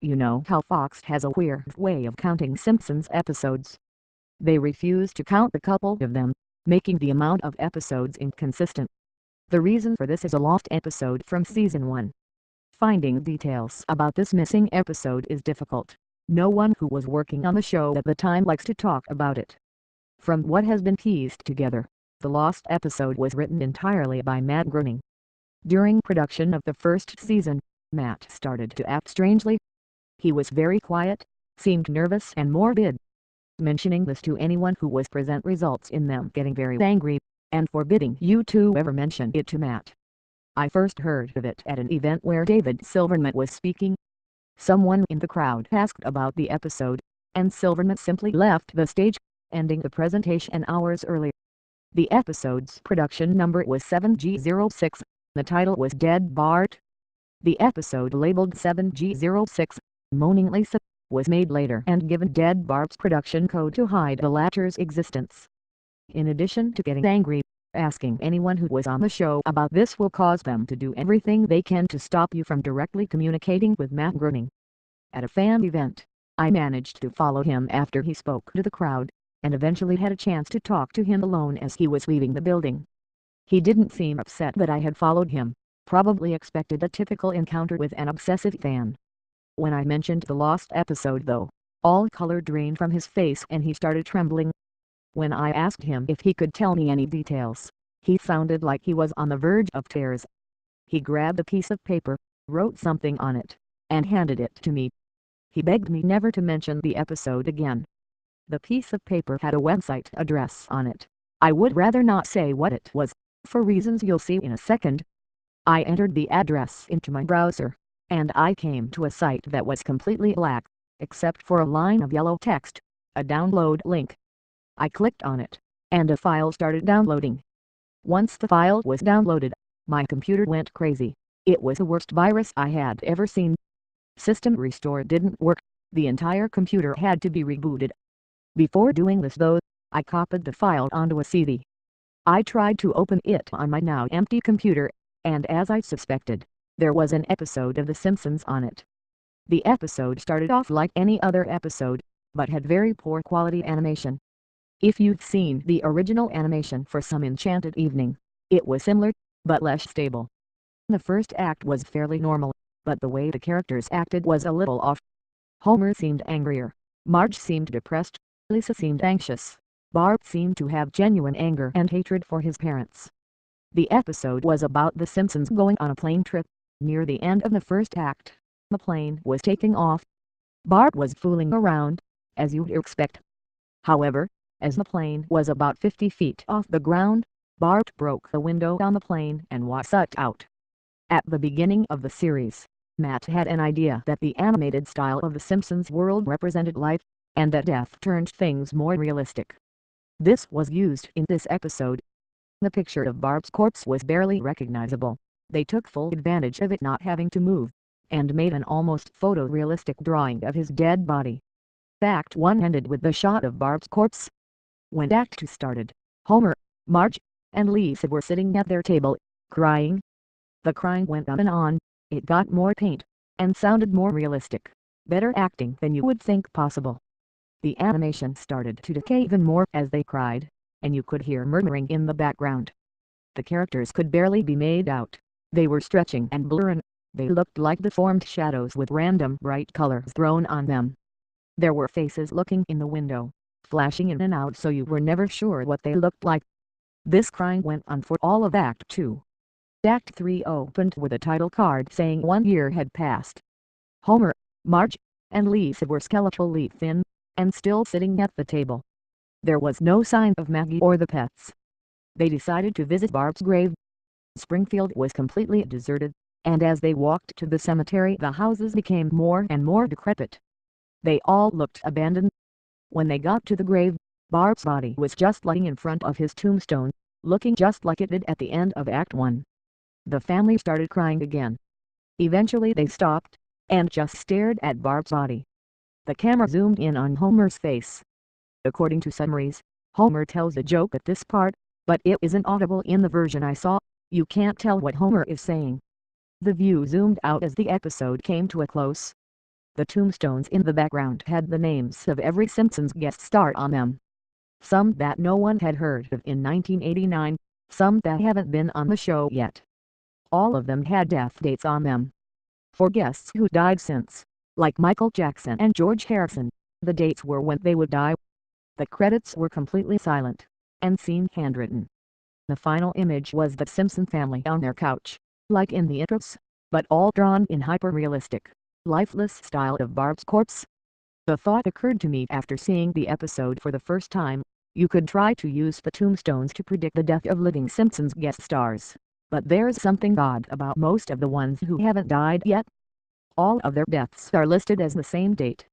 You know how Fox has a weird way of counting Simpsons episodes. They refuse to count the couple of them, making the amount of episodes inconsistent. The reason for this is a lost episode from season 1. Finding details about this missing episode is difficult. No one who was working on the show at the time likes to talk about it. From what has been pieced together, the lost episode was written entirely by Matt Groening. During production of the first season, Matt started to act strangely. He was very quiet, seemed nervous and morbid. Mentioning this to anyone who was present results in them getting very angry, and forbidding you to ever mention it to Matt. I first heard of it at an event where David Silverman was speaking. Someone in the crowd asked about the episode, and Silverman simply left the stage, ending the presentation hours early. The episode's production number was 7G06, the title was Dead Bart. The episode labeled 7G06, Moaning Lisa, was made later and given Dead Bart's production code to hide the latter's existence. In addition to getting angry, asking anyone who was on the show about this will cause them to do everything they can to stop you from directly communicating with Matt Groening. At a fan event, I managed to follow him after he spoke to the crowd, and eventually had a chance to talk to him alone as he was leaving the building. He didn't seem upset that I had followed him, probably expected a typical encounter with an obsessive fan. When I mentioned the lost episode though, all color drained from his face and he started trembling. When I asked him if he could tell me any details, he sounded like he was on the verge of tears. He grabbed a piece of paper, wrote something on it, and handed it to me. He begged me never to mention the episode again. The piece of paper had a website address on it. I would rather not say what it was, for reasons you'll see in a second. I entered the address into my browser, and I came to a site that was completely black, except for a line of yellow text, a download link. I clicked on it, and a file started downloading. Once the file was downloaded, my computer went crazy. It was the worst virus I had ever seen. System restore didn't work, the entire computer had to be rebooted. Before doing this though, I copied the file onto a CD. I tried to open it on my now empty computer, and as I suspected, there was an episode of The Simpsons on it. The episode started off like any other episode, but had very poor quality animation. If you've seen the original animation for Some Enchanted Evening, it was similar, but less stable. The first act was fairly normal, but the way the characters acted was a little off. Homer seemed angrier, Marge seemed depressed, Lisa seemed anxious, Bart seemed to have genuine anger and hatred for his parents. The episode was about the Simpsons going on a plane trip. Near the end of the first act, the plane was taking off. Bart was fooling around, as you'd expect. However, as the plane was about 50 feet off the ground, Bart broke the window on the plane and was sucked out. At the beginning of the series, Matt had an idea that the animated style of The Simpsons world represented life, and that death turned things more realistic. This was used in this episode. The picture of Bart's corpse was barely recognizable. They took full advantage of it not having to move, and made an almost photorealistic drawing of his dead body. Act 1 ended with the shot of Bart's corpse. When Act 2 started, Homer, Marge, and Lisa were sitting at their table, crying. The crying went on and on, it got more paint, and sounded more realistic. Better acting than you would think possible. The animation started to decay even more as they cried, and you could hear murmuring in the background. The characters could barely be made out. They were stretching and blurring. They looked like deformed shadows with random bright colors thrown on them. There were faces looking in the window, flashing in and out so you were never sure what they looked like. This crying went on for all of Act 2. Act 3 opened with a title card saying 1 year had passed. Homer, Marge, and Lisa were skeletally thin, and still sitting at the table. There was no sign of Maggie or the pets. They decided to visit Bart's grave. Springfield was completely deserted, and as they walked to the cemetery the houses became more and more decrepit. They all looked abandoned. When they got to the grave, Bart's body was just lying in front of his tombstone, looking just like it did at the end of Act 1. The family started crying again. Eventually they stopped, and just stared at Bart's body. The camera zoomed in on Homer's face. According to summaries, Homer tells a joke at this part, but it isn't audible in the version I saw. You can't tell what Homer is saying. The view zoomed out as the episode came to a close. The tombstones in the background had the names of every Simpsons guest star on them. Some that no one had heard of in 1989, some that haven't been on the show yet. All of them had death dates on them. For guests who died since, like Michael Jackson and George Harrison, the dates were when they would die. The credits were completely silent, and seemed handwritten. The final image was the Simpson family on their couch, like in the intros, but all drawn in hyper-realistic, lifeless style of Bart's corpse. The thought occurred to me after seeing the episode for the first time: you could try to use the tombstones to predict the death of living Simpsons guest stars, but there's something odd about most of the ones who haven't died yet. All of their deaths are listed as the same date,